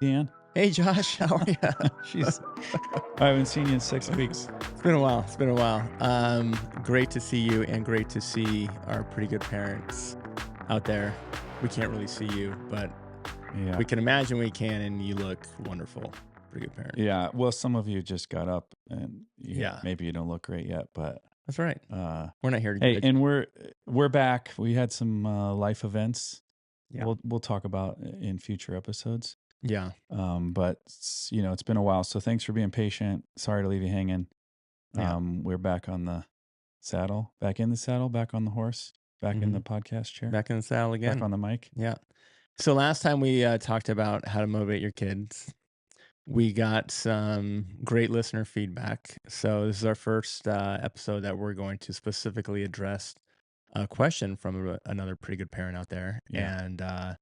Dan? Hey, Josh, how are you? Jeez. I haven't seen you in 6 weeks. It's been a while. It's been a while. Great to see you, and great to see our pretty good parents out there. We can't really see you, but Yeah. we can imagine we can, and you look wonderful. Pretty good parent. Yeah. Well, some of you just got up and Yeah. maybe you don't look great yet, but That's right. We're not here to hey, judge. and we're back. We had some life events. Yeah. We'll talk about in future episodes. Yeah. But it's been a while, so thanks for being patient. Sorry to leave you hanging. Yeah. We're back on the saddle, back in the saddle, back on the horse, back in the Mhm. podcast chair, Back in the saddle again. back on the mic. Yeah. So last time we talked about how to motivate your kids. We got some great listener feedback. So this is our first episode that we're going to specifically address a question from another pretty good parent out there. Yeah. And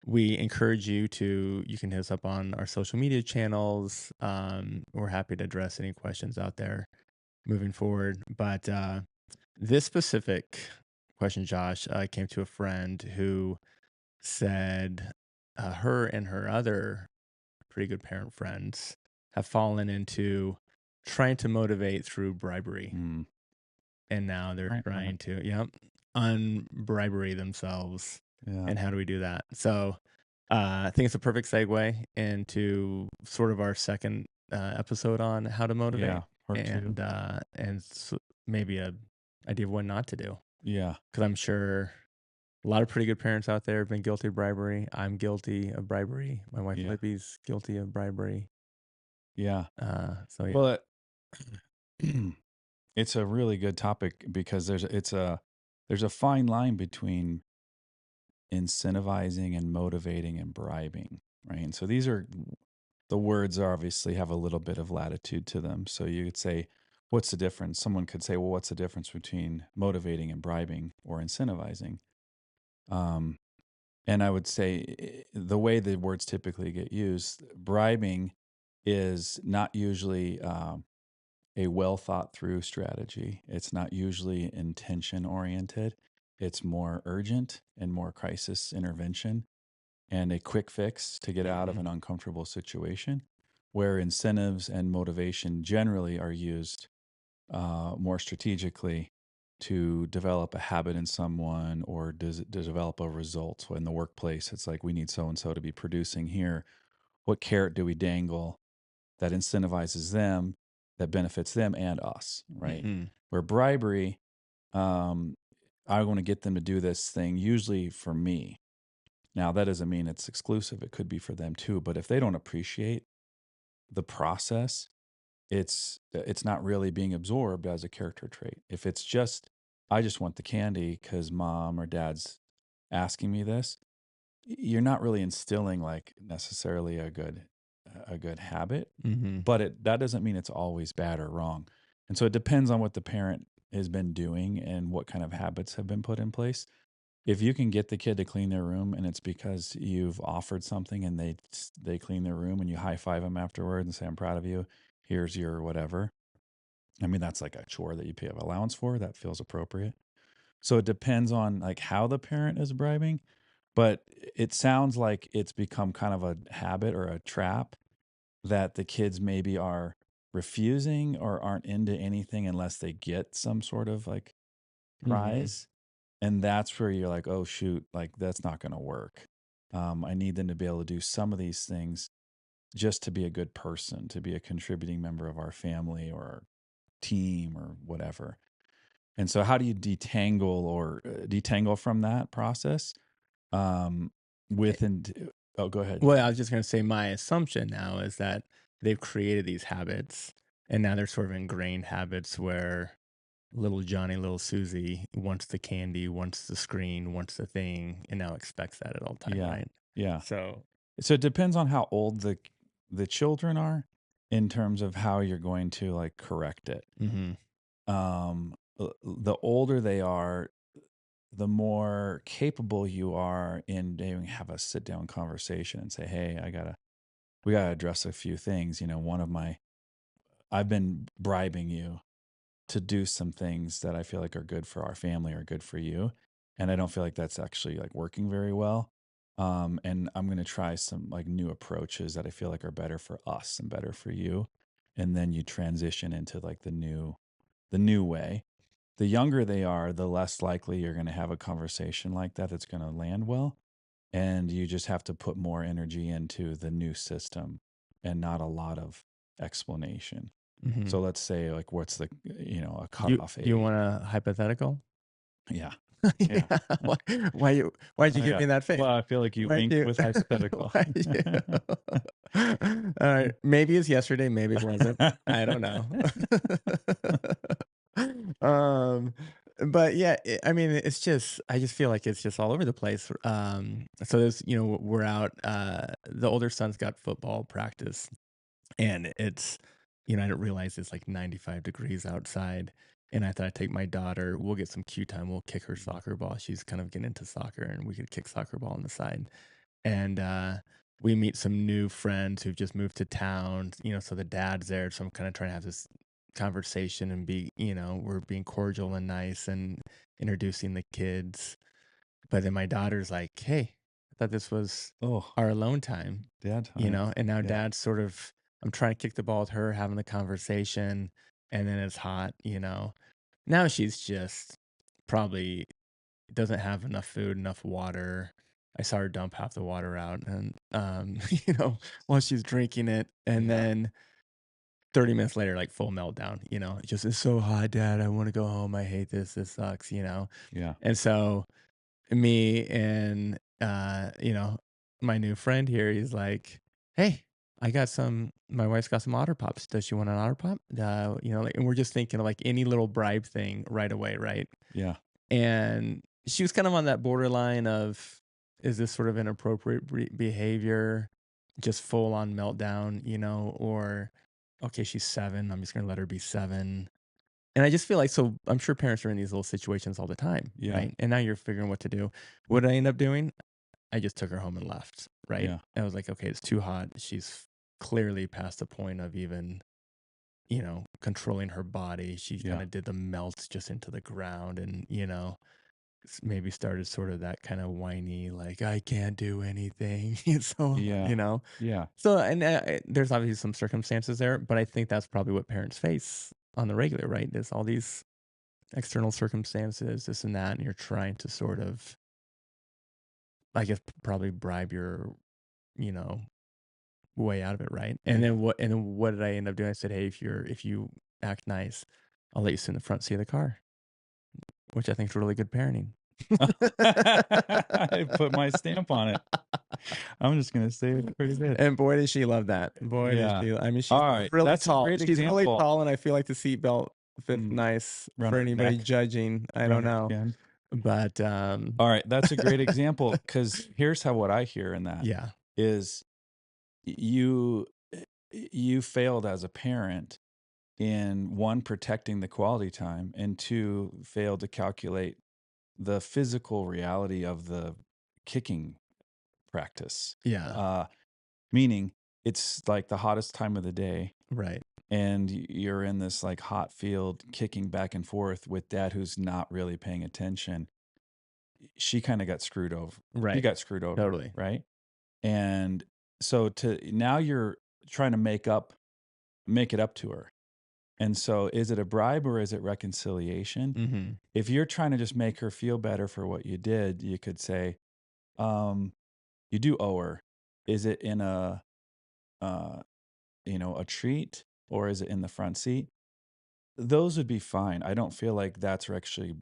we encourage you can hit us up on our social media channels. We're happy to address any questions out there moving forward. But this specific question, Josh, came to a friend who said her and her other pretty good parent friends have fallen into trying to motivate through bribery. Mm. And now they're Right. trying to, unbribery themselves. Yeah. And how do we do that? So I think it's a perfect segue into sort of our second episode on how to motivate. Yeah. Part two. And maybe a idea of what not to do. Yeah. Because I'm sure a lot of pretty good parents out there have been guilty of bribery. I'm guilty of bribery. My wife Yeah. Libby's guilty of bribery. Yeah. So yeah. Well, it's a really good topic because there's a fine line between incentivizing and motivating and bribing, right? And so the words obviously have a little bit of latitude to them. So you could say, what's the difference? Someone could say, well, what's the difference between motivating and bribing or incentivizing? And I would say the way the words typically get used, bribing is not usually a well thought through strategy. It's not usually intention oriented. It's more urgent and more crisis intervention and a quick fix to get out of an uncomfortable situation, where incentives and motivation generally are used more strategically to develop a habit in someone or to develop a result. So in the workplace, it's like we need so and so to be producing here. What carrot do we dangle that incentivizes them, that benefits them and us, right? Where bribery, I want to get them to do this thing, usually for me. Now, that doesn't mean it's exclusive. It could be for them too. But if they don't appreciate the process, it's not really being absorbed as a character trait. If it's just, I just want the candy because mom or dad's asking me this, you're not really instilling like necessarily a good habit. But that doesn't mean it's always bad or wrong. And so it depends on what the parent has been doing and what kind of habits have been put in place. If you can get the kid to clean their room and it's because you've offered something and they clean their room and you high five them afterward and say, I'm proud of you, here's your whatever. I mean, that's like a chore that you pay an allowance for. That feels appropriate. So it depends on like how the parent is bribing, but it sounds like it's become kind of a habit or a trap that the kids maybe are refusing or aren't into anything unless they get some sort of like prize. And that's where you're like, oh, shoot, like that's not going to work. I need them to be able to do some of these things just to be a good person, to be a contributing member of our family or our team or whatever. And so, how do you detangle from that process? Oh, go ahead. Well, I was just going to say my assumption now is that they've created these habits, and now they're sort of ingrained habits where little Johnny, little Susie wants the candy, wants the screen, wants the thing, and now expects that at all time, Yeah, right? yeah. So So it depends on how old the children are in terms of how you're going to like correct it. The older they are, the more capable you are in doing have a sit down conversation and say, hey, we gotta address a few things. I've been bribing you to do some things that I feel like are good for our family or good for you. And I don't feel like that's actually like working very well. And I'm going to try some like new approaches that I feel like are better for us and better for you. And then you transition into like the new way. The younger they are, the less likely you're going to have a conversation like that that's going to land well. And you just have to put more energy into the new system and not a lot of explanation. Mhm. So let's say like what's the a You cutoff you age? want a hypothetical? Yeah. Yeah. Yeah. Why'd you Oh, give yeah. me that face? Well, I feel like you Why'd winked you with hypothetical. why'd you Alright, maybe it's yesterday, maybe it wasn't. I don't know. Um, but yeah, I mean, it's just I just feel like it's just all over the place. So there's we're out, the older son's got football practice, and it's I didn't realize it's like 95 degrees outside, and I thought I'd take my daughter, we'll get some queue time, we'll kick her soccer ball. She's kind of getting into soccer, and we could kick soccer ball on the side. And we meet some new friends who've just moved to town, so the dad's there. So I'm kind of trying to have this conversation and we're being cordial and nice and introducing the kids. But then my daughter's like, hey, I thought this was Oh, our alone time, dad time. and now Yeah. dad's sort of, I'm trying to kick the ball with her, having the conversation, and then it's hot. Now she's just probably doesn't have enough food, enough water. I saw her dump half the water out and, while she's drinking it, and Yeah. then 30 minutes later, like, full meltdown, just, "It's so hot, dad. I wanna go home. I hate this. This sucks." Yeah. And so, me and, my new friend here, he's like, "Hey, my wife's got some Otter Pops. Does she want an Otter Pop?" Like, and we're just thinking of, like, any little bribe thing right away, right? Yeah. And she was kind of on that borderline of, is this sort of inappropriate behavior, just full on meltdown, or okay, she's 7. I'm just going to let her be 7. And I just feel like, so I'm sure parents are in these little situations all the time, Yeah. right? And now you're figuring what to do. What did I end up doing? I just took her home and left, right? Yeah. I was like, okay, it's too hot. She's clearly past the point of even, controlling her body. She kind Yeah. of did the melt just into the ground, and, maybe started sort of that kind of whiny, like, I can't do anything. So, Yeah. Yeah. so, and there's obviously some circumstances there, but I think that's probably what parents face on the regular, right? There's all these external circumstances, this and that, and you're trying to sort of, I guess, probably bribe your, you know, way out of it, right? And Yeah. then what did I end up doing? I said, hey, if you act nice, I'll let you sit in the front seat of the car, which I think is really good parenting. I put my stamp on it. I'm just gonna say it's pretty good. And boy, did she love that. Boy, did Yeah. she. I mean, she's All right. really That's a tall. great She's really example. tall, and I feel like the seatbelt fits Mm, nice around for her anybody neck, judging. I around don't her know. skin. But, All right, that's a great example because here's how what I hear in that yeah. is you you failed as a parent in one protecting the quality time and two failed to calculate the physical reality of the kicking practice. Yeah. Uh, Meaning it's like the hottest time of the day Right. and you're in this like hot field kicking back and forth with dad who's not really paying attention. She kind of got screwed over. She Right. got screwed over, Totally. right? And so to now you're trying to make it up to her. And so is it a bribe or is it reconciliation? Mhm. If you're trying to just make her feel better for what you did, you could say, um, you do owe her. Is it in uh, a treat or is it in the front seat? Those would be fine. I don't feel like that's actually,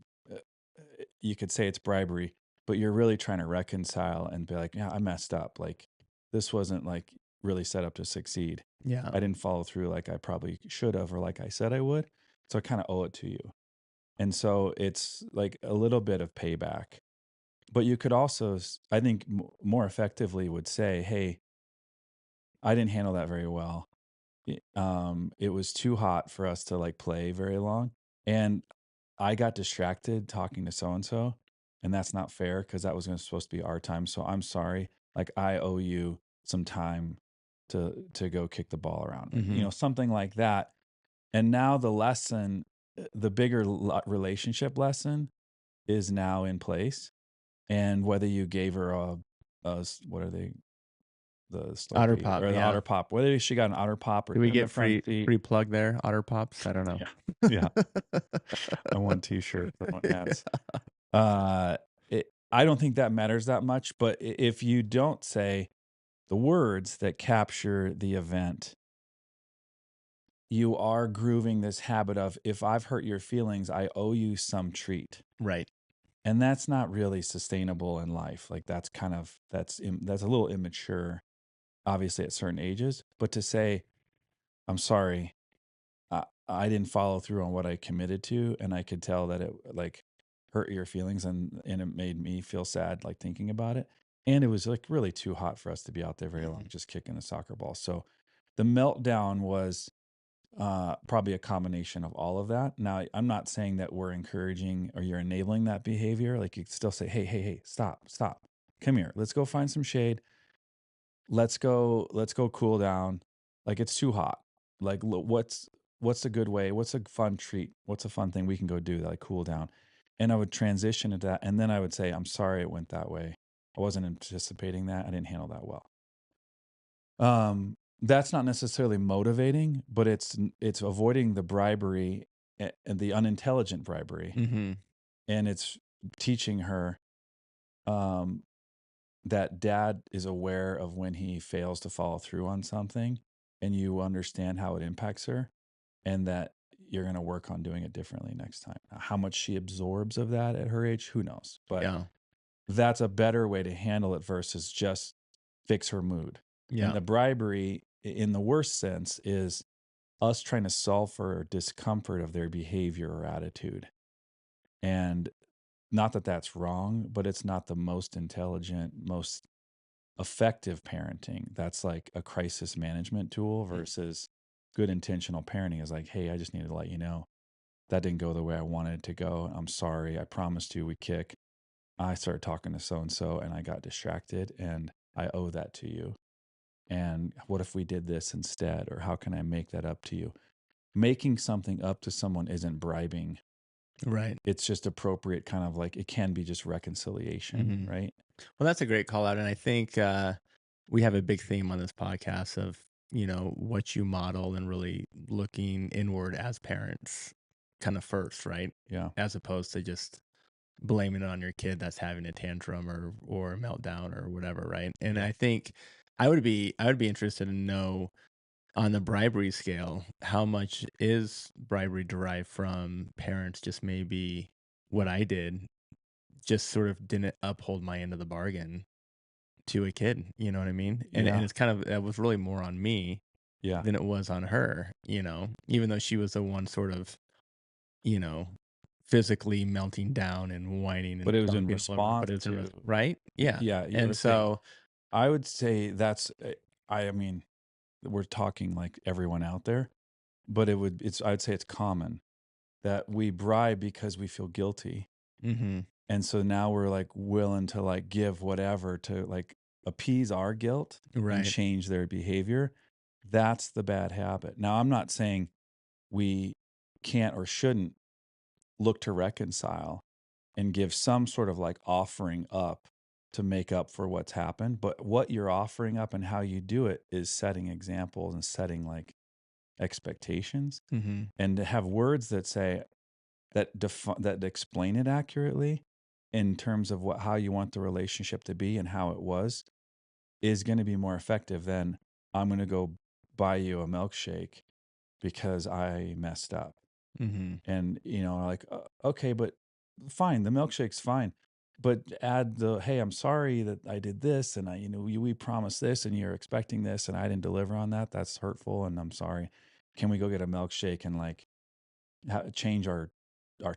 you could say it's bribery, but you're really trying to reconcile and be like, yeah, I messed up. Like this wasn't like really set up to succeed. Yeah. I didn't follow through like I probably should have or like I said I would. So I kind of owe it to you. And so it's like a little bit of payback. But you could also, I think, more effectively would say, hey, I didn't handle that very well. It was too hot for us to like play very long. And I got distracted talking to so and so. And that's not fair because that was supposed to be our time. So I'm sorry. Like I owe you some time to go kick the ball around, Mhm. something like that. And now the lesson, the bigger relationship lesson is now in place. And whether you gave her what are they? The Otter Slurpee Pop, or the yeah. Otter Pop. Whether she got an Otter Pop or Do we sit in the get front seat. free plug there? Otter Pops? I don't know. Yeah. Yeah. I won t-shirts. I want hats. Uh, I don't think that matters that much, but if you don't say the words that capture the event, you are grooving this habit of, if I've hurt your feelings, I owe you some treat. Right. And that's not really sustainable in life. Like that's that's a little immature, obviously at certain ages. But to say, I'm sorry, I didn't follow through on what I committed to, and I could tell that it like hurt your feelings, and it made me feel sad like thinking about it. And it was like really too hot for us to be out there very long, Mhm. just kicking a soccer ball. So the meltdown was probably a combination of all of that. Now, I'm not saying that we're encouraging or you're enabling that behavior. Like you could still say, hey, stop, come here, let's go find some shade, let's go cool down. Like it's too hot. Like what's a good way, what's a fun treat, what's a fun thing we can go do to like cool down. And I would transition into that, and then I would say, I'm sorry it went that way, I wasn't anticipating that, I didn't handle that well. That's not necessarily motivating, but it's avoiding the bribery, and the unintelligent bribery, Mhm. and it's teaching her um that dad is aware of when he fails to follow through on something, and you understand how it impacts her, and that you're going to work on doing it differently next time. Now, how much she absorbs of that at her age, who knows? But Yeah. that's a better way to handle it versus just fix her mood. And Yeah. the bribery, in the worst sense, is us trying to solve for discomfort of their behavior or attitude. And not that that's wrong, but it's not the most intelligent, most effective parenting. That's like a crisis management tool Mm. versus good intentional parenting is like, hey, I just needed to let you know that didn't go the way I wanted it to go. I'm sorry. I promised you we kick. I started talking to so and so and I got distracted, and I owe that to you. And what if we did this instead? Or how can I make that up to you? Making something up to someone isn't bribing. Right. It's just appropriate, kind of like it can be just reconciliation, Mhm. right? Well, that's a great call out, and I think we have a big theme on this podcast of what you model and really looking inward as parents, kind of first, right? Yeah. As opposed to just blaming it on your kid that's having a tantrum or a meltdown or whatever, right? And Yeah. I think I would be interested to know on the bribery scale how much is bribery derived from parents just maybe what I did just sort of didn't uphold my end of the bargain to a kid, you know what I mean? And Yeah. it's kind of that was really more on me Yeah. than it was on her, even though she was the one sort of, you know, physically melting down and whining and But it was in stomping all over, but response it's in to, right? Yeah. yeah, you And were saying, so I would say that's, I mean, we're talking like everyone out there, but I'd say it's common that we bribe because we feel guilty. mhm, And so now we're like willing to like give whatever to like appease our guilt and right. change their behavior. That's the bad habit. Now, I'm not saying we can't or shouldn't look to reconcile and give some sort of like offering up to make up for what's happened. But what you're offering up and how you do it is setting examples and setting like expectations, Mhm, and to have words that say that explain it accurately in terms of how you want the relationship to be and how it was, is going to be more effective than, I'm going to go buy you a milkshake because I messed up. mhm, And like, okay, but fine, the milkshake's fine, but add the, hey, I'm sorry that I did this, and we promised this and you're expecting this and I didn't deliver on that. That's hurtful, and I'm sorry. Can we go get a milkshake and like change our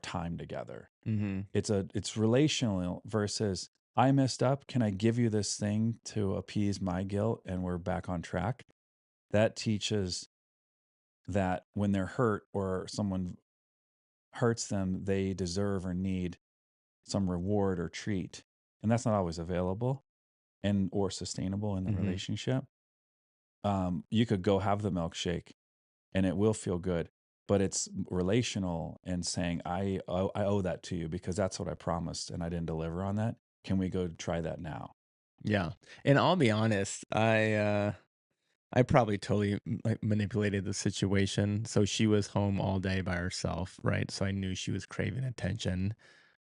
time together? mhm, It's relational versus, I messed up, can I give you this thing to appease my guilt and we're back on track? That teaches that when they're hurt or someone hurts them, they deserve or need some reward or treat. And that's not always available and or sustainable in the mhm, relationship. You could go have the milkshake and it will feel good, but it's relational and saying, I owe that to you because that's what I promised and I didn't deliver on that. Can we go try that now? Yeah. And I'll be honest, I probably totally like manipulated the situation. So she was home all day by herself, right? So I knew she was craving attention.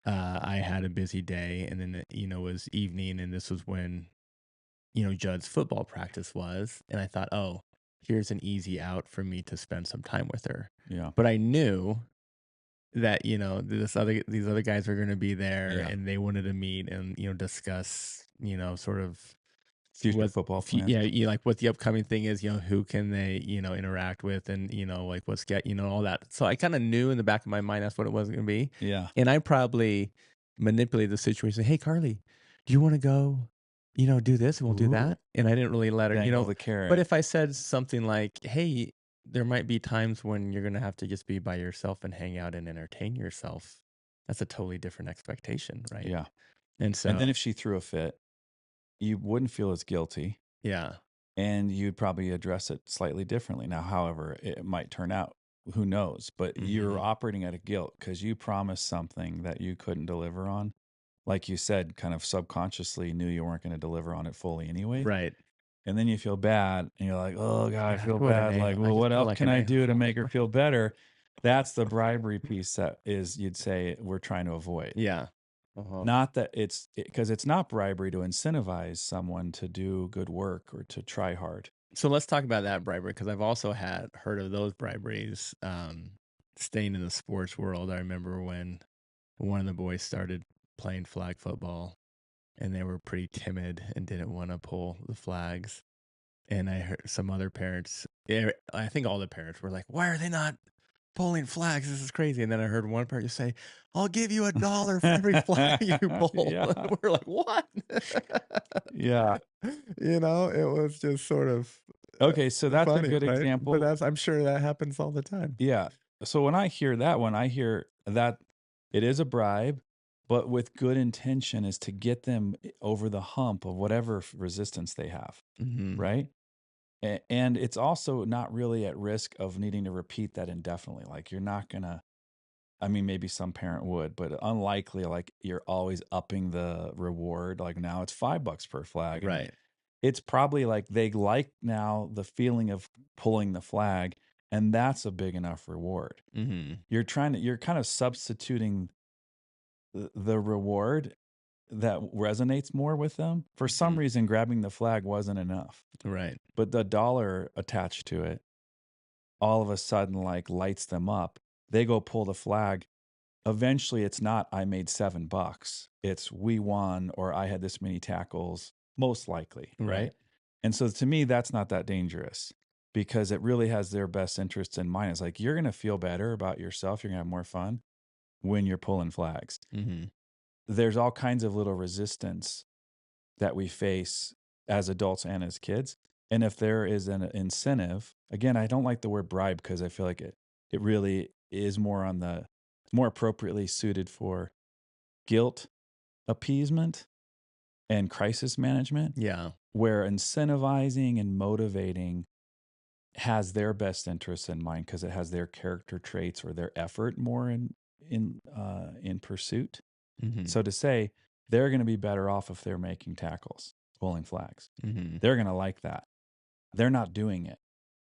I had a busy day, and then it was evening, and this was when Judd's football practice was, and I thought, oh, here's an easy out for me to spend some time with her. Yeah. But I knew that these other guys were going to be there, Yeah. and they wanted to meet and discuss sort of Future what football f plans. yeah, like, what the upcoming thing is, who can they, interact with and, like, what's get all that. So I kinda knew in the back of my mind that's what it was gonna be, Yeah. and I probably manipulated the situation, "Hey, Carly, do you wanna go, do this, and we'll do Ooh, that?" And I didn't really let her, dangle the but carrot. if I said something like, "Hey, there might be times when you're gonna have to just be by yourself and hang out and entertain yourself," that's a totally different expectation, right? Yeah. And And then so if she threw a fit, you wouldn't feel as guilty yeah. and you'd probably address it slightly differently. Now, however, it might turn out, who knows? But you're Mhm. operating at a guilt because you promised something that you couldn't deliver on. Like you said, kind of subconsciously knew you weren't going to deliver on it fully anyways. Right. And then you feel bad and you're like, oh God, I feel What an bad. a Like, I well, just what feel else like can an I a do to make her feel better? That's the bribery piece that is, you'd say, we're trying to avoid. Yeah. Uh-huh. Not that it's because it's not bribery to incentivize someone to do good work or to try hard. So let's talk about that bribery because I've also had heard of those briberies. Staying in the sports world, I remember when one of the boys started playing flag football and they were pretty timid and didn't want to pull the flags. And I heard some other parents, yeah, I think all the parents were like, "Why are they not pulling flags? This is crazy." And then I heard one parent just say, "I'll give you $1 for every flag you pull." Yeah. We're like, "What?" Yeah. It was just sort of Okay, so that's a funny, good right? But example. I'm sure that happens all the time. Yeah. So when I hear that one, I hear that it is a bribe, but with good intention is to get them over the hump of whatever resistance they have, Mhm. right? And it's also not really at risk of needing to repeat that indefinitely. Like you're not gonna, I mean, maybe some parent would, but unlikely. Like you're always upping the reward. Like now it's $5 per flag, and Right. it's probably like they like now the feeling of pulling the flag, and that's a big enough reward. Mhm. You're kind of substituting the reward that resonates more with them. For some Mhm. reason, grabbing the flag wasn't enough, Right. but the dollar attached to it all of a sudden like lights them up. They go pull the flag. Eventually, it's not I made $7. It's we won or I had this many tackles, most likely, Right. right? And so to me, that's not that dangerous because it really has their best interests in mind. It's like you're going to feel better about yourself. You're going to have more fun when you're pulling flags. Mhm. There's all kinds of little resistance that we face as adults and as kids. And if there is an incentive, again, I don't like the word bribe because I feel like it really is more on the more appropriately suited for guilt appeasement and crisis management, Yeah. where incentivizing and motivating has their best interests in mind because it has their character traits or their effort more in pursuit. Mhm. So to say they're going to be better off if they're making tackles, pulling flags, Mhm. they're going to like that. They're not doing it,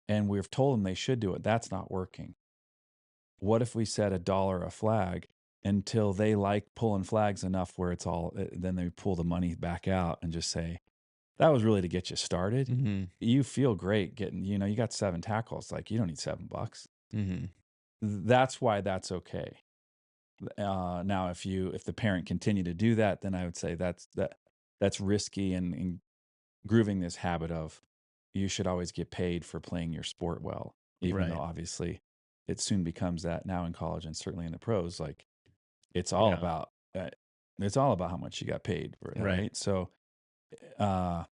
and we've told them they should do it. That's not working. What if we set $1 a flag until they like pulling flags enough where it's all, then they pull the money back out and just say, that was really to get you started. Mhm. You feel great getting, you got 7 tackles. Like you don't need $7. Mhm. That's why that's okay. Now, if the parent continue to do that, then I would say that's risky and grooving this habit of you should always get paid for playing your sport well, even though Right. obviously it soon becomes that now in college and certainly in the pros. Like it's all Yeah. about it's all about how much you got paid for it, Right. right? So uh,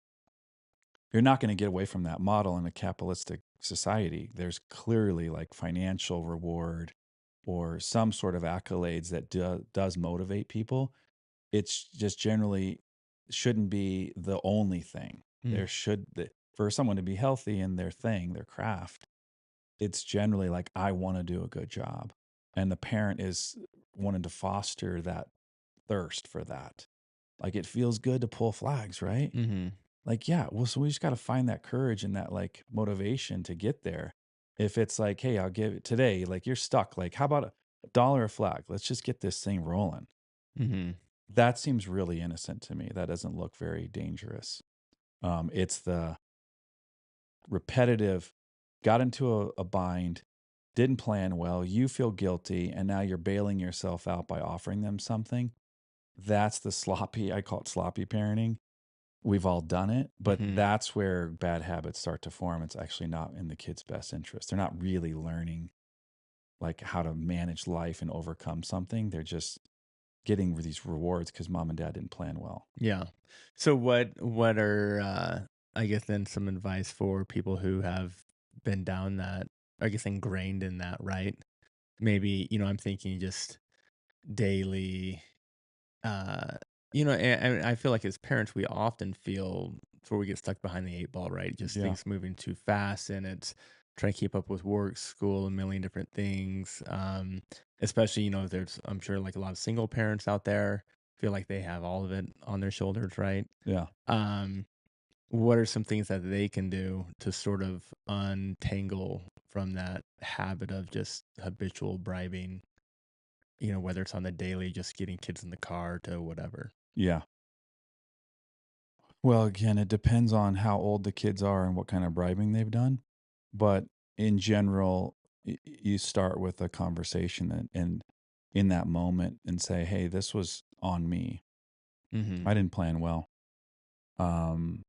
you're not going to get away from that model in a capitalistic society. There's clearly like financial reward or some sort of accolades that does motivate people. It's just generally shouldn't be the only thing. Mm. For someone to be healthy in their thing, their craft, it's generally like I want to do a good job. And the parent is wanting to foster that thirst for that. Like, it feels good to pull flags, right? Mhm. Like, yeah, well, so we just gotta find that courage and that, like, motivation to get there. If it's like, "Hey, I'll give it today," like, you're stuck, like, "How about a dollar a flag? Let's just get this thing rolling." Mhm. That seems really innocent to me. That doesn't look very dangerous. It's the repetitive, got into a bind, didn't plan well, you feel guilty, and now you're bailing yourself out by offering them something. That's the sloppy, I call it sloppy parenting. We've all done it, but Mhm. that's where bad habits start to form. It's actually not in the kid's best interest. They're not really learning like how to manage life and overcome something. They're just getting these rewards because mom and dad didn't plan well. Yeah. So what are I guess then some advice for people who have been down that, I guess ingrained in that, right? Maybe, I'm thinking just daily uh and I feel like as parents we often feel before we get stuck behind the eight ball, right? Just Yeah. things moving too fast and it's trying to keep up with work, school, a million different things. Especially, there's I'm sure like a lot of single parents out there feel like they have all of it on their shoulders, right? Yeah. Um, what are some things that they can do to sort of untangle from that habit of just habitual bribing, whether it's on the daily, just getting kids in the car to whatever? Yeah. Well, again, it depends on how old the kids are and what kind of bribing they've done. But in general, you start with a conversation and in that moment and say, "Hey, this was on me. Mhm. I didn't plan well. Um,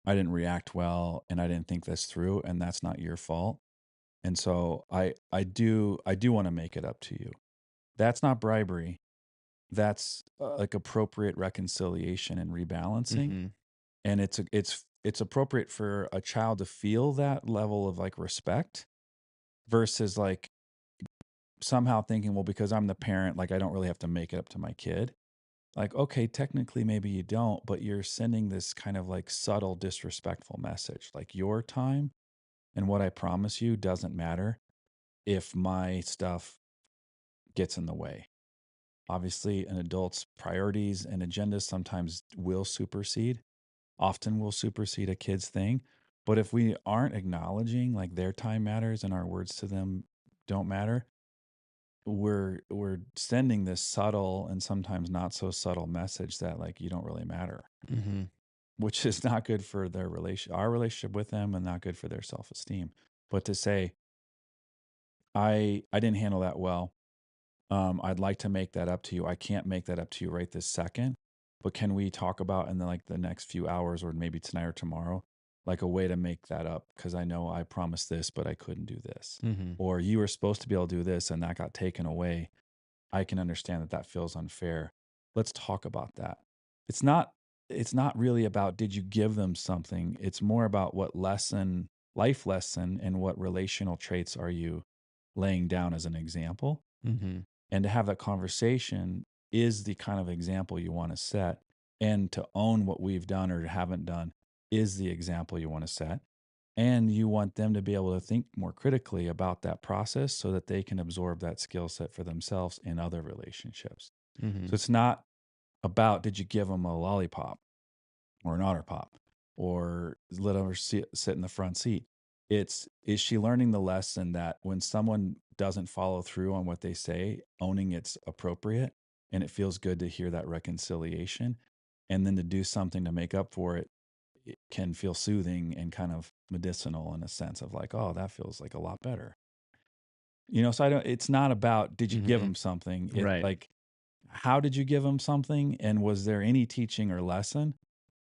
I didn't react well, and I didn't think this through, and that's not your fault. And so I do want to make it up to you. That's not bribery. That's like appropriate reconciliation and rebalancing. Mhm. And it's appropriate for a child to feel that level of like respect versus like somehow thinking, well, because I'm the parent, like I don't really have to make it up to my kid. Like, okay, technically maybe you don't, but you're sending this kind of like subtle disrespectful message. Like your time and what I promise you doesn't matter if my stuff gets in the way. Obviously, an adult's priorities and agendas sometimes will supersede, often will supersede a kid's thing. But if we aren't acknowledging like their time matters and our words to them don't matter, we're sending this subtle and sometimes not so subtle message that like you don't really matter, Mhm. which is not good for their our relationship with them and not good for their self-esteem. But to say, I didn't handle that well. I'd like to make that up to you. I can't make that up to you right this second, but can we talk about in the next few hours or maybe tonight or tomorrow, like a way to make that up? Because I know I promised this, but I couldn't do this. Mhm. Or you were supposed to be able to do this and that got taken away. I can understand that that feels unfair. Let's talk about that. It's not it's not really about did you give them something? It's more about what life lesson and what relational traits are you laying down as an example? Mhm. And to have that conversation is the kind of example you want to set. And to own what we've done or haven't done is the example you want to set. And you want them to be able to think more critically about that process so that they can absorb that skill set for themselves in other relationships. So Mhm. it's not about did you give them a lollipop or an otter pop or let her sit in the front seat. It's is she learning the lesson that when someone doesn't follow through on what they say, owning it's appropriate and it feels good to hear that reconciliation and then to do something to make up for it, it can feel soothing and kind of medicinal in a sense of like, oh, that feels like a lot better. So I don't it's not about did you give Mhm. them something? It's Right. like how did you give them something and was there any teaching or lesson?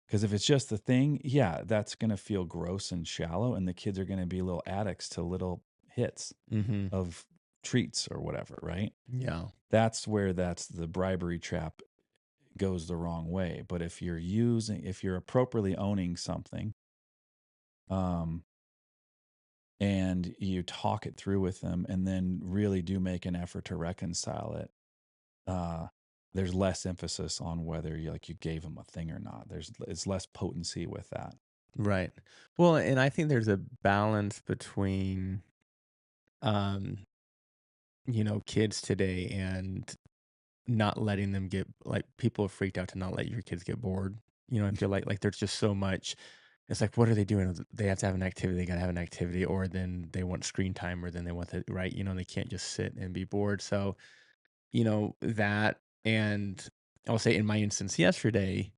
Because if it's just the thing, yeah, that's gonna feel gross and shallow, and the kids are gonna be little addicts to little hits Mhm. of treats or whatever, right? Yeah. That's where that's the bribery trap goes the wrong way. But if you're appropriately owning something, um, and you talk it through with them, and then really do make an effort to reconcile it, uh, there's less emphasis on whether you gave them a thing or not. It's less potency with that. Right. Well, and I think there's a balance between um, kids today and not letting them get like, people are freaked out to not let your kids get bored. I feel like there's just so much. It's like, what are they doing? They have to have an activity, they gotta have an activity, or then they want screen time, or then they want the right, they can't just sit and be bored. So, that, and I'll say in my instance yesterday,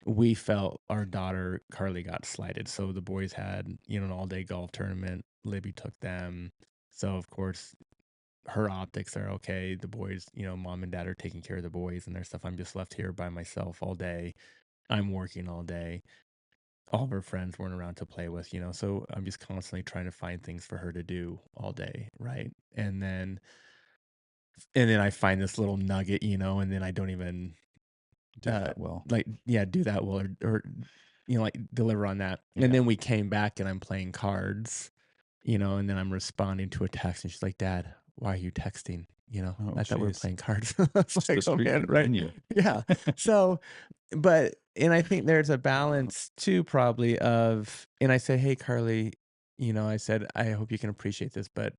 we felt our daughter Carly got slighted. So the boys had, an all-day golf tournament. Libby took them. So of course her optics are okay. The boys, mom and dad are taking care of the boys and their stuff. I'm just left here by myself all day. I'm working all day. All of her friends weren't around to play with, so I'm just constantly trying to find things for her to do all day, right? And then I find this little nugget, and then I don't even Do that well. like, yeah, do that well, or like, deliver on that. And Yeah. then we came back and I'm playing cards, and then I'm responding to a text and she's like, "Dad, why are you texting? Oh, I thought we were geez. playing cards." It's Just the like, "Oh streak man," right? continue. Yeah. So, and I think there's a balance too, probably, and I say, "Hey, Carly," I said, "I hope you can appreciate this, but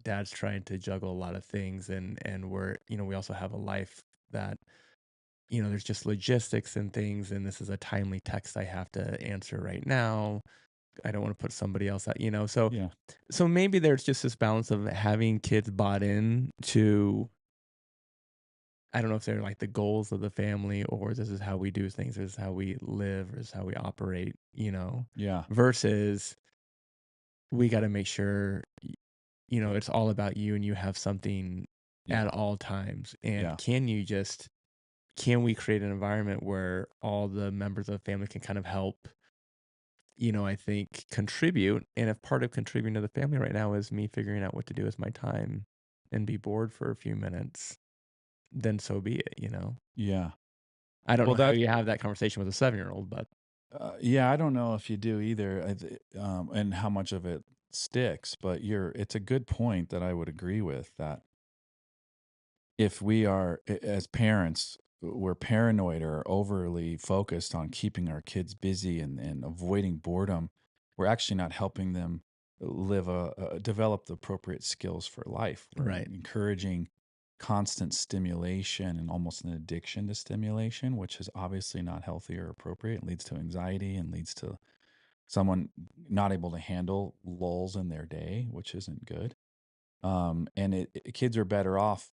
Dad's trying to juggle a lot of things, and we're, we also have a life that." There's just logistics and things, and this is a timely text I have to answer right now. I don't want to put somebody else out. Yeah. So maybe there's just this balance of having kids bought in to, I don't know if they're like the goals of the family, or this is how we do things, this is how we live, or this is how we operate, Yeah. versus we got to make sure, it's all about you and you have something at Yeah. all times. And Yeah. can we create an environment where all the members of the family can kind of help, I think contribute. And if part of contributing to the family right now is me figuring out what to do with my time and be bored for a few minutes, then so be it. Yeah. I don't Well, know how that you have that conversation with a 7-year-old, but yeah, I don't know if you do either, and how much of it sticks, but it's a good point that I would agree with, that if we are, as parents, we're paranoid or overly focused on keeping our kids busy and avoiding boredom, we're actually not helping them develop the appropriate skills for life. We're right. encouraging constant stimulation and almost an addiction to stimulation, which is obviously not healthy or appropriate. It leads to anxiety and leads to someone not able to handle lulls in their day, which isn't good. And kids are better off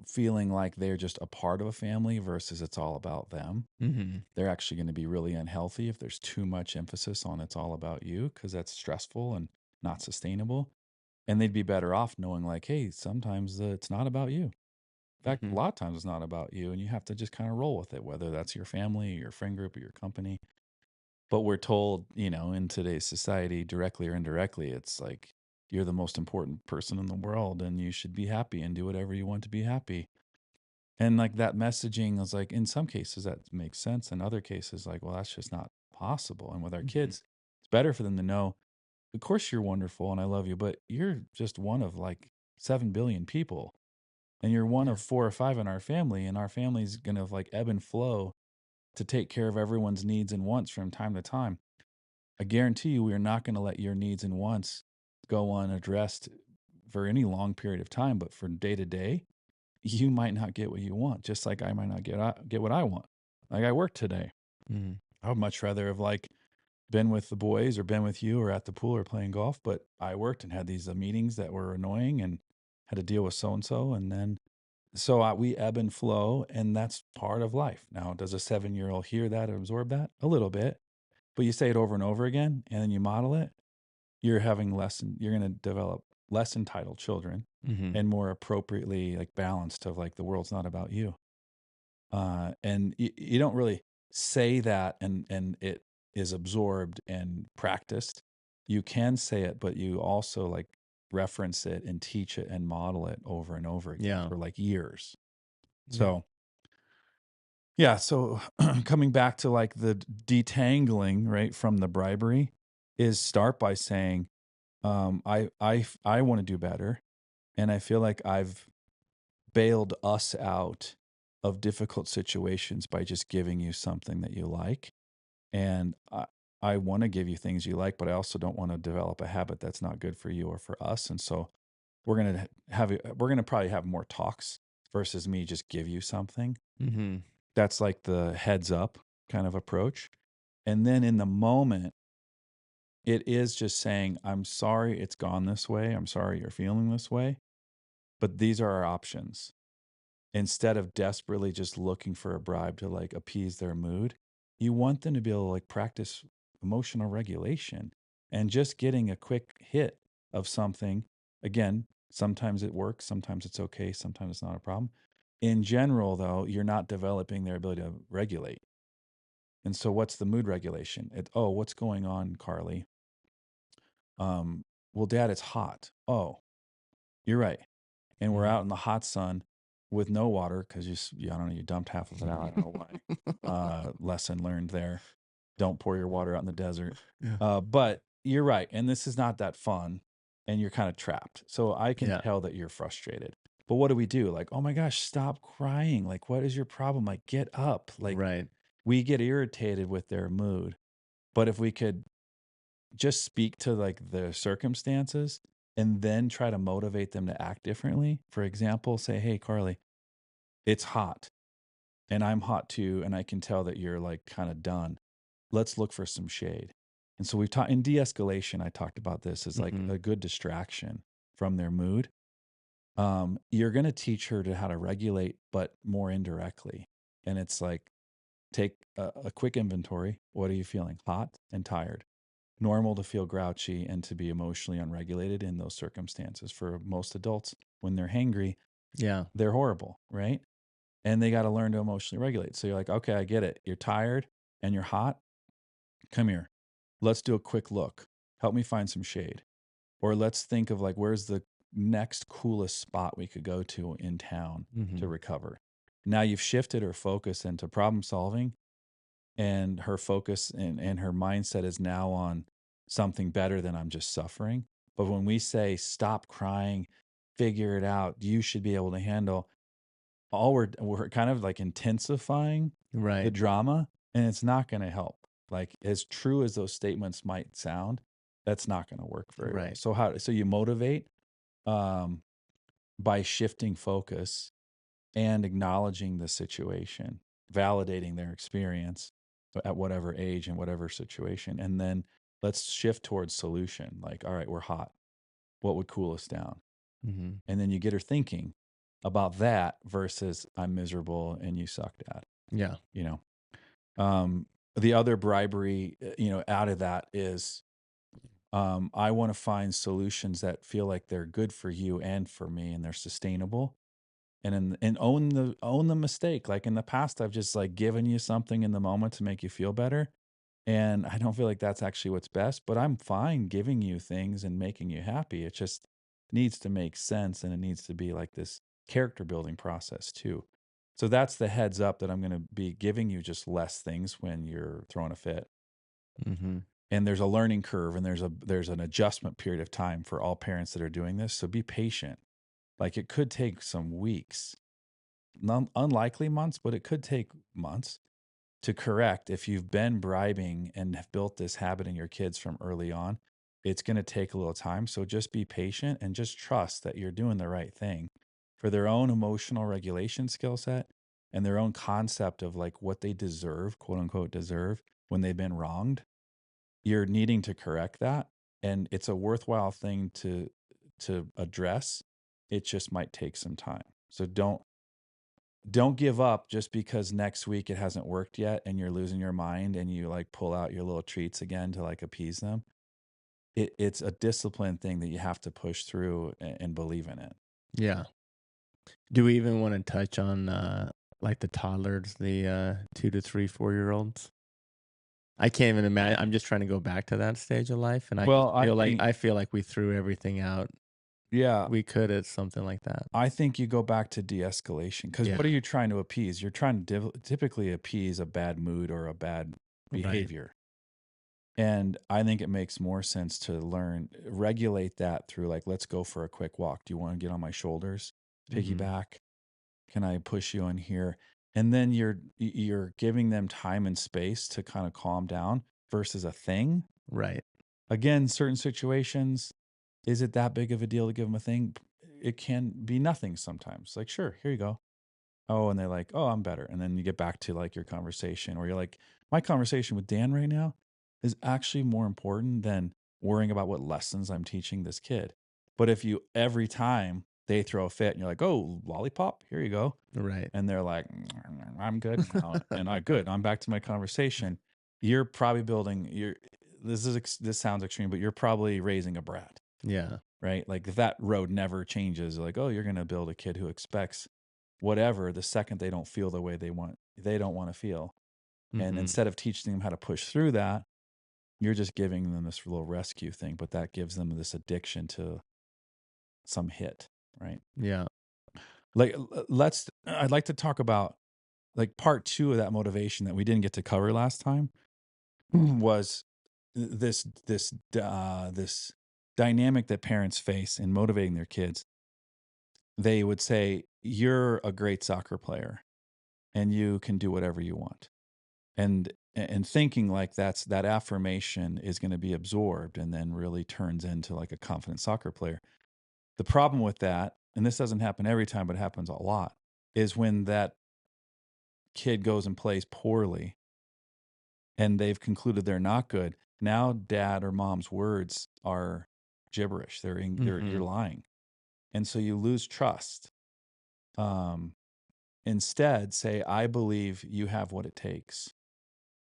feeling like they're just a part of a family versus it's all about them. Hmm. They're actually going to be really unhealthy if there's too much emphasis on it's all about you, because that's stressful and not sustainable. And they'd be better off knowing, like, hey, sometimes it's not about you. In fact, a Hmm. lot of times it's not about you, and you have to just kind of roll with it, whether that's your family or your friend group or your company. But we're told, in today's society, directly or indirectly, it's like you're the most important person in the world and you should be happy and do whatever you want to be happy. And like that messaging is like, in some cases that makes sense. In other cases, like, well, that's just not possible. And with our Hmm. kids, it's better for them to know, of course you're wonderful and I love you, but you're just one of like 7 billion people. And you're one Yeah. of 4 or 5 in our family. And our family's going to like ebb and flow to take care of everyone's needs and wants from time to time. I guarantee you, we are not going to let your needs and wants go unaddressed for any long period of time. But for day to day, you might not get what you want, just like I might not get what I want. Like I worked today. Hmm. I would much rather have like been with the boys or been with you or at the pool or playing golf, but I worked and had these meetings that were annoying and had to deal with so and so, and then we ebb and flow, and that's part of life. Now, does a 7-year-old hear that and absorb that? A little bit, but you say it over and over again, and then you model it. You're going to develop less entitled children Hmm. and more appropriately like balanced of like the world's not about you. And you don't really say that and it is absorbed and practiced. You can say it, but you also like reference it and teach it and model it over and over again Yeah. for like years. Yeah. So yeah, so coming back to like the detangling right from the bribery is start by saying, I want to do better, and I feel like I've bailed us out of difficult situations by just giving you something that you like. And I want to give you things you like, but I also don't want to develop a habit that's not good for you or for us. And so we're going to probably have more talks versus me just give you something. Mhm. That's like the heads up kind of approach. And then in the moment, it is just saying, I'm sorry it's gone this way. I'm sorry you're feeling this way, but these are our options. Instead of desperately just looking for a bribe to like appease their mood, you want them to be able to like practice emotional regulation and just getting a quick hit of something. Again, sometimes it works, sometimes it's okay, sometimes it's not a problem. In general, though, you're not developing their ability to regulate. And so, what's the mood regulation? Oh, what's going on, Carly? Um, well, Dad, it's hot. Oh, you're right. And we're Mhm. out in the hot sun with no water because I don't know, you dumped half of it out. I don't know why. Lesson learned there. Don't pour your water out in the desert. Yeah. But you're right. And this is not that fun. And you're kind of trapped. So I can Yeah. tell that you're frustrated. But what do we do? Like, oh my gosh, stop crying. Like, what is your problem? Like, get up. Like, Right. we get irritated with their mood. But if we could just speak to like the circumstances and then try to motivate them to act differently. For example, say, "Hey, Carly, it's hot and I'm hot too. And I can tell that you're like kind of done. Let's look for some shade." And so we've taught in de escalation, I talked about this as like Mhm. a good distraction from their mood. You're going to teach her to how to regulate, but more indirectly. And it's like, take a quick inventory. What are you feeling? Hot and tired. Normal to feel grouchy and to be emotionally unregulated in those circumstances. For most adults, when they're hangry, Yeah. they're horrible, right? And they got to learn to emotionally regulate. So you're like, okay, I get it. You're tired and you're hot. Come here. Let's do a quick look. Help me find some shade. Or let's think of like, where's the next coolest spot we could go to in town to Mhm. recover? Now you've shifted her focus into problem solving, and her focus and her mindset is now on something better than I'm just suffering. But when we say stop crying, figure it out, you should be able to handle, all we're kind of like intensifying the Right. drama, and it's not going to help. Like, as true as those statements might sound, that's not going to work very well. Right. So you motivate um by shifting focus and acknowledging the situation, validating their experience at whatever age and whatever situation. And then let's shift towards solution. Like, all right, we're hot. What would cool us down? Mhm. And then you get her thinking about that versus I'm miserable and you suck, Dad. Yeah. You know, the other bribery, out of that is, I want to find solutions that feel like they're good for you and for me and they're sustainable, and own the mistake. Like in the past, I've just like given you something in the moment to make you feel better, and I don't feel like that's actually what's best. But I'm fine giving you things and making you happy. It just needs to make sense, and it needs to be like this character building process too. So that's the heads up that I'm going to be giving you just less things when you're throwing a fit. Mhm. And there's a learning curve, and there's an adjustment period of time for all parents that are doing this. So be patient. Like, it could take some weeks, unlikely months, but it could take months to correct. If you've been bribing and have built this habit in your kids from early on, it's going to take a little time. So just be patient and just trust that you're doing the right thing for their own emotional regulation skill set and their own concept of like what they deserve, quote unquote, deserve when they've been wronged. You're needing to correct that. And it's a worthwhile thing to address. It just might take some time. So don't give up just because next week it hasn't worked yet and you're losing your mind and you like pull out your little treats again to like appease them. It's a discipline thing that you have to push through and believe in it. Yeah. Do we even wanna touch on, like, the toddlers, the, 2 to 3, 4-year olds? I can't even imagine. I'm just trying to go back to that stage of life, and Well, I feel like we threw everything out yeah, we could at something like that. I think you go back to de-escalation because Yeah. what are you trying to appease? You're trying to typically appease a bad mood or a bad Right. behavior. And I think it makes more sense to regulate that through like, let's go for a quick walk. Do you want to get on my shoulders? Mhm. Piggyback? Can I push you in here? And then you're giving them time and space to kind of calm down versus a thing. Right. Again, certain situations, is it that big of a deal to give them a thing? it can be nothing sometimes. Like, sure, here you go. Oh, and they're like, "Oh, I'm better." And then you get back to like your conversation where you're like, "My conversation with Dan right now is actually more important than worrying about what lessons I'm teaching this kid." But if you every time they throw a fit and you're like, "Oh, lollipop, here you go." Right. And they're like, "I'm good now." And I good. I'm back to my conversation. You're probably building you're this sounds extreme, but you're probably raising a brat, Yeah. right? Like if that road never changes, like, oh, you're going to build a kid who expects whatever the second they don't feel the way they don't want to feel. And Mhm. instead of teaching them how to push through that, you're just giving them this little rescue thing, but that gives them this addiction to some hit, right? Yeah. Like I'd like to talk about like part 2 of that motivation that we didn't get to cover last time was this dynamic that parents face in motivating their kids. They would say, "You're a great soccer player and you can do whatever you want." And thinking like that affirmation is going to be absorbed and then really turns into like a confident soccer player. The problem with that, and this doesn't happen every time, but it happens a lot, is when that kid goes and plays poorly and they've concluded they're not good. Now dad or mom's words are gibberish. You're Mhm. lying. And so you lose trust. Um, Instead, say, I believe you have what it takes.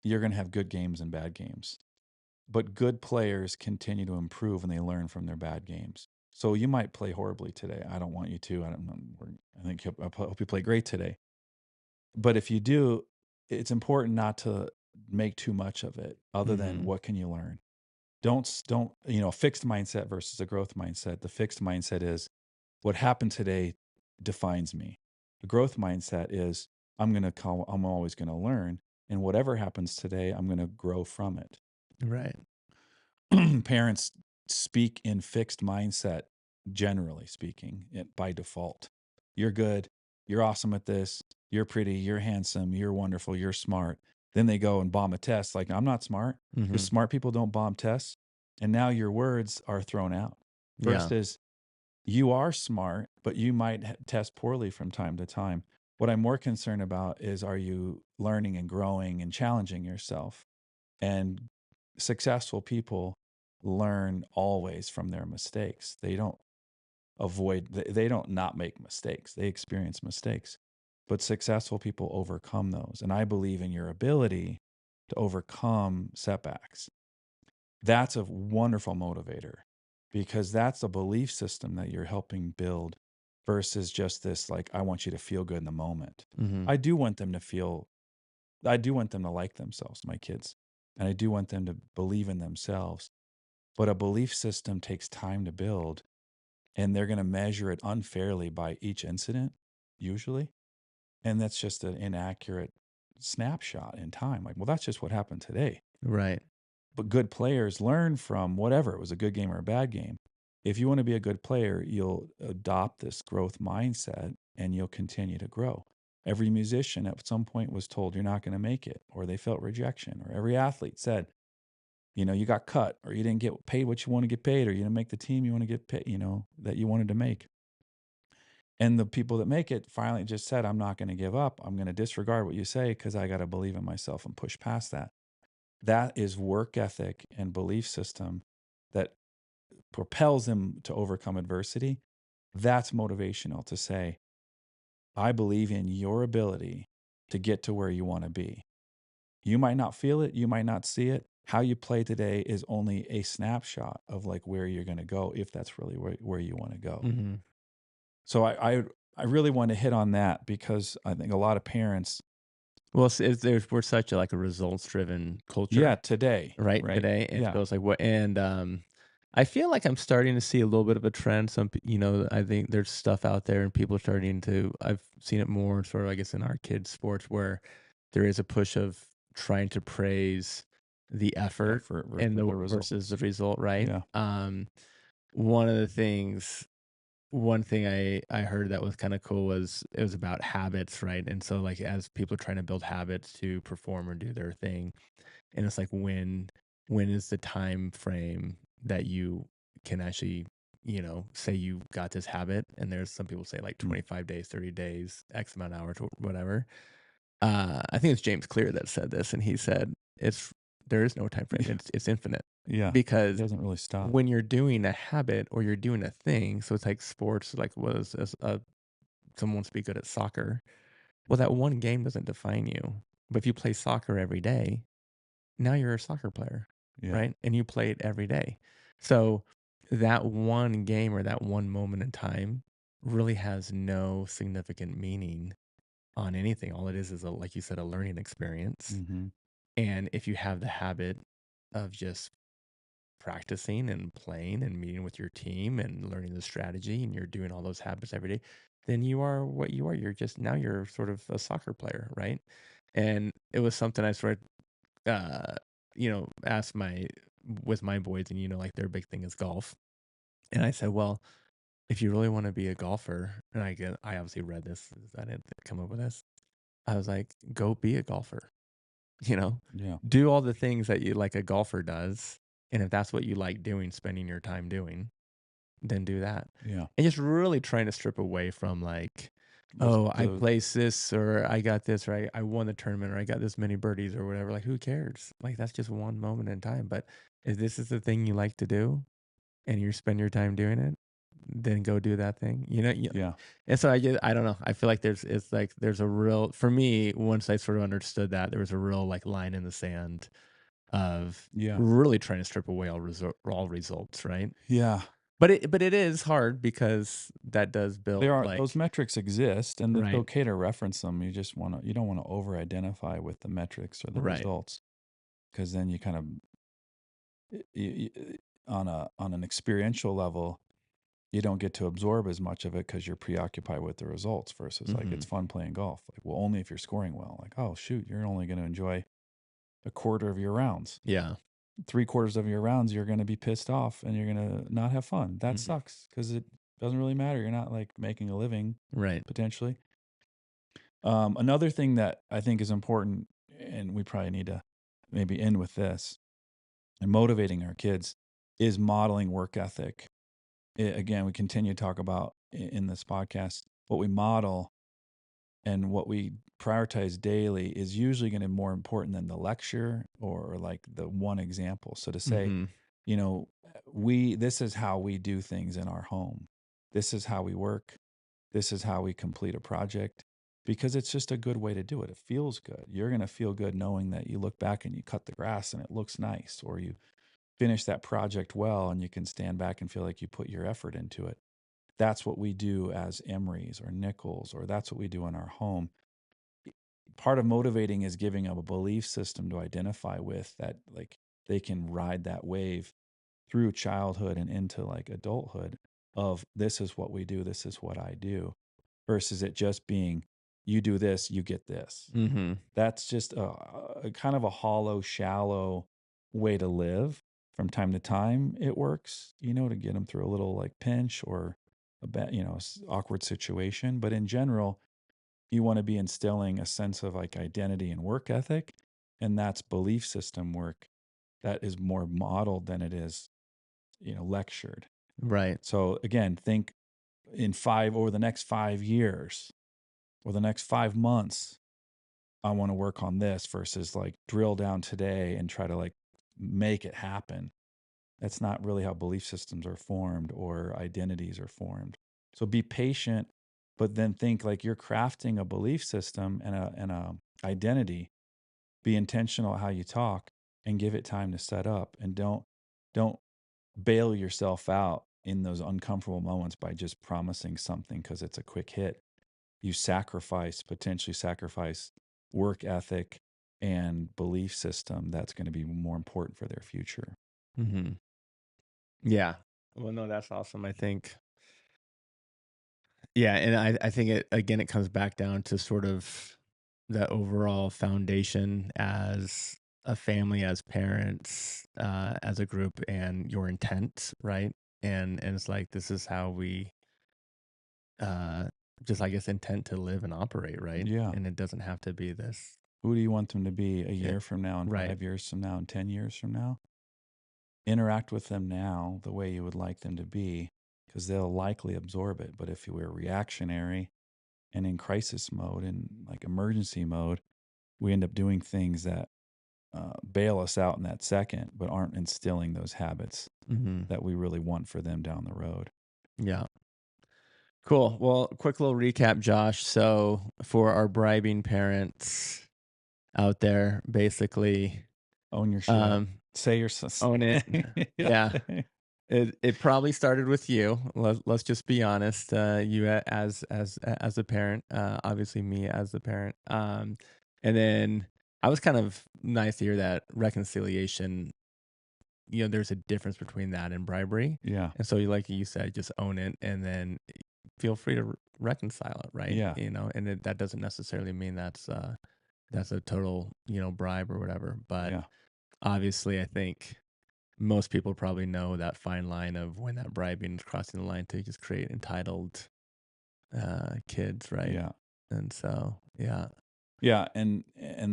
You're going to have good games and bad games. But good players continue to improve and they learn from their bad games. So you might play horribly today. I don't want you to. I don't know. I think I hope you play great today. But if you do, it's important not to make too much of it. Other than Mhm. what can you learn? Don't a fixed mindset versus a growth mindset. The fixed mindset is what happened today defines me. The growth mindset is I'm always going to learn, and whatever happens today, I'm going to grow from it. Right. Parents speak in fixed mindset, generally speaking, by default. You're good. You're awesome at this. You're pretty. You're handsome. You're wonderful. You're smart. Then they go and bomb a test. Like, I'm not smart because Mhm. smart people don't bomb tests. And now your words are thrown out. Yeah. First is you are smart, but you might test poorly from time to time. What I'm more concerned about is are you learning and growing and challenging yourself? And successful people learn always from their mistakes. They don't they don't not make mistakes. They experience mistakes. But successful people overcome those. And I believe in your ability to overcome setbacks. That's a wonderful motivator because that's a belief system that you're helping build versus just this like I want you to feel good in the moment. Mhm. I do want them to feel I do want them to like themselves, my kids. And I do want them to believe in themselves. But a belief system takes time to build, and they're going to measure it unfairly by each incident, usually. And that's just an inaccurate snapshot in time. Like, well, that's just what happened today. Right. But good players learn from whatever, it was a good game or a bad game. If you want to be a good player, you'll adopt this growth mindset and you'll continue to grow. Every musician at some point was told you're not going to make it, or they felt rejection, or every athlete said, you got cut, or you didn't get paid what you want to get paid, or you didn't make the team you want to get paid, that you wanted to make. And the people that make it finally just said, I'm not going to give up. I'm going to disregard what you say because I got to believe in myself and push past that. That is work ethic and belief system that propels them to overcome adversity. That's motivational to say, I believe in your ability to get to where you want to be. You might not feel it, you might not see it. How you play today is only a snapshot of like where you're going to go if that's really where you want to go. Mhm. So I really want to hit on that because I think a lot of parents, Well, we're such a, like, a results-driven culture, yeah, today, right, right? today, and Yeah, so it's like, what and, I feel like I'm starting to see a little bit of a trend. I think there's stuff out there and people are starting to I've seen it more sort of, I guess, in our kids' sports where there is a push of trying to praise the effort effort and versus the versus the results. result, right? Yeah, One of the things one thing I heard that was kinda cool was it was about habits, right? And so, like, as people are trying to build habits to perform or do their thing, and it's like when is the time frame that you can actually say you got this habit, and there's some people say like Mm. 25 days, 30 days, X amount of hours, whatever. I think it's James Clear that said this, and he said there is no time frame. Yeah. It's infinite Yeah. It because doesn't really stop. when you're doing a habit or you're doing a thing, so it's like sports, like someone wants to be good at soccer. Well, that one game doesn't define you, but if you play soccer every day, now you're a soccer player, Yeah. right? And you play it every day. So that one game or that one moment in time really has no significant meaning on anything. All it is like you said, a learning experience. Mhm. And if you have the habit of just practicing and playing and meeting with your team and learning the strategy and you're doing all those habits every day, then you are what you are. You're sort of a soccer player, right? And it was something I sort of asked my with my boys, and like their big thing is golf. And I said, well, if you really want to be a golfer, and I obviously read this, I didn't come up with this. I was like, go be a golfer, you know, Yeah. do all the things that you like a golfer does. And if that's what you like doing, spending your time doing, then do that. Yeah. And just really trying to strip away from like, Those oh, I the placed this or I got this or I won the tournament or I got this many birdies or whatever. Like, who cares? Like, that's just one moment in time. But if this is the thing you like to do and you spend your time doing it, then go do that thing. Yeah. And so I don't know. I feel like there's a real for me once I sort of understood that there was a real like line in the sand of Yeah. really trying to strip away all results, right? Yeah. But it is hard because that does build There are those like metrics exist, and it's right, okay to reference them. You don't wanna over identify with the metrics or the right. results, because then you kind of on an experiential level, you don't get to absorb as much of it because you're preoccupied with the results versus like it's Mhm. fun playing golf. Like, well, only if you're scoring well. Like, oh shoot, you're only going to enjoy a quarter of your rounds. Yeah. 3/4 of your rounds, you're going to be pissed off and you're going to not have fun. That Mhm. sucks because it doesn't really matter. You're not like making a living Right. potentially. Another thing that I think is important, and we probably need to maybe end with this, and motivating our kids is modeling work ethic. Again, we continue to talk about in this podcast what we model and what we prioritize daily is usually going to be more important than the lecture or like the one example. So to say, Mhm. you know, we this is how we do things in our home. This is how we work. This is how we complete a project because it's just a good way to do it. It feels good. You're going to feel good knowing that you look back and you cut the grass and it looks nice, or you finish that project well and you can stand back and feel like you put your effort into it. That's what we do as Emery's or Nichols, or that's what we do in our home. Part of motivating is giving them a belief system to identify with that, like they can ride that wave through childhood and into like adulthood of this is what we do, this is what I do, versus it just being you do this, you get this. Mhm. That's just a kind of a hollow, shallow way to live. From time to time, it works, to get them through a little like pinch or a bad, awkward situation. But in general, you want to be instilling a sense of like identity and work ethic. And that's belief system work that is more modeled than it is, lectured. Right. So again, think over the next 5 years or the next 5 months, I want to work on this versus like drill down today and try to like make it happen. That's not really how belief systems are formed or identities are formed. So be patient, but then think like you're crafting a belief system and a identity. Be intentional how you talk and give it time to set up, and don't bail yourself out in those uncomfortable moments by just promising something because it's a quick hit. You potentially sacrifice work ethic and belief system that's going to be more important for their future. Mhm. Yeah. Well, no, that's awesome. I think yeah, and I think it comes back down to sort of the overall foundation as a family, as parents, as a group, and your intent, right? And it's like this is how we uh just I guess intent to live and operate, right? Yeah. And it doesn't have to be this Who do you want them to be a it, year from now and right. 5 years from now and 10 years from now? Interact with them now the way you would like them to be. because they'll likely absorb it. But if we're reactionary and in crisis mode and like emergency mode, we end up doing things that bail us out in that second, but aren't instilling those habits Mhm. that we really want for them down the road. Yeah. Cool. Well, quick little recap, Josh. So, for our bribing parents out there, basically, Own your shit. um, Say your own it. yeah. Yeah. It probably started with you. Let's just be honest. You as a parent, obviously me as the parent. And then I was kind of nice to hear that reconciliation. There's a difference between that and bribery. Yeah. And so, like you said, just own it, and then feel free to reconcile it, right? Yeah. And that doesn't necessarily mean that's a total bribe or whatever. But Yeah. obviously, I think most people probably know that fine line of when that bribing is crossing the line to just create entitled kids, right? Yeah. And so, yeah. Yeah, and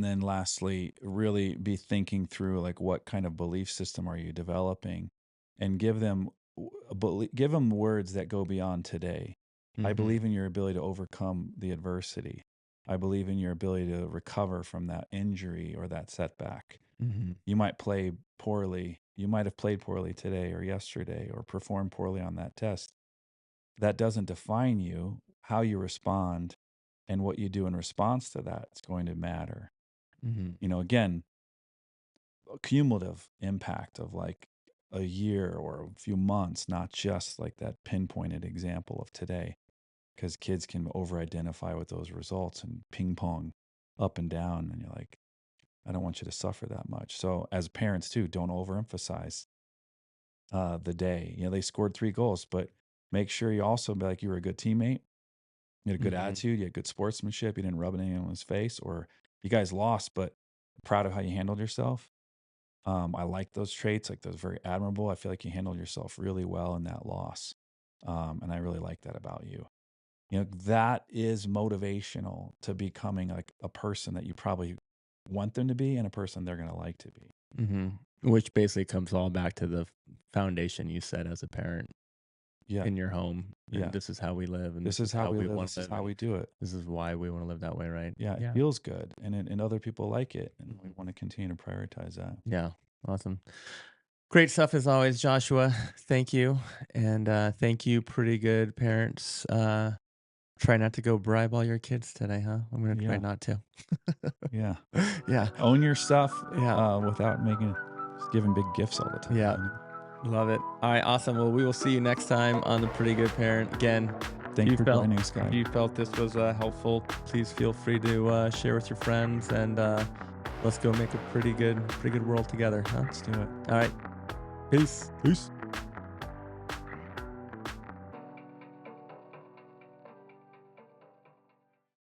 then lastly, really be thinking through like what kind of belief system are you developing, and give them words that go beyond today. I Mm-hmm. believe in your ability to overcome the adversity. I believe in your ability to recover from that injury or that setback. Mm-hmm. You might play poorly. You might have played poorly today or yesterday or performed poorly on that test. That doesn't define you. How you respond and what you do in response to that is going to matter. Mm-hmm. Again, a cumulative impact of like a year or a few months, not just like that pinpointed example of today, because kids can over identify with those results and ping pong up and down. And you're like, I don't want you to suffer that much. So, as parents, too, don't overemphasize the day. They scored 3 goals, but make sure you also be like, you were a good teammate. You had a good Mm-hmm. attitude. You had good sportsmanship. You didn't rub it in anyone's face, or you guys lost, but proud of how you handled yourself. I like those traits. Like those very admirable. I feel like you handled yourself really well in that loss. And I really like that about you. That is motivational to becoming like a person that you probably want them to be and a person they're going to like to be. Mm-hmm. Which basically comes all back to the foundation you set as a parent Yeah. in your home. And Yeah. this is how we live, and This this is is how how we we live. want This to is live, how and we do it. this is why we want to live that way, right? Yeah. It Yeah. feels good. And other people like it. And we Mhm. want to continue to prioritize that. Yeah. Awesome. Great stuff as always, Joshua. Thank you. And thank you, pretty good parents. Try not to go bribe all your kids today, huh? I'm going to try Yeah. not to. Yeah. Yeah. Own your stuff Yeah. without just giving big gifts all the time. Yeah. Love it. All right. Awesome. Well, we will see you next time on The Pretty Good Parent. Again, Thank you for joining us, guys. if you felt this was helpful, please feel free to share with your friends, and let's go make a pretty good world together, huh? Let's do it. All right. Peace. Peace.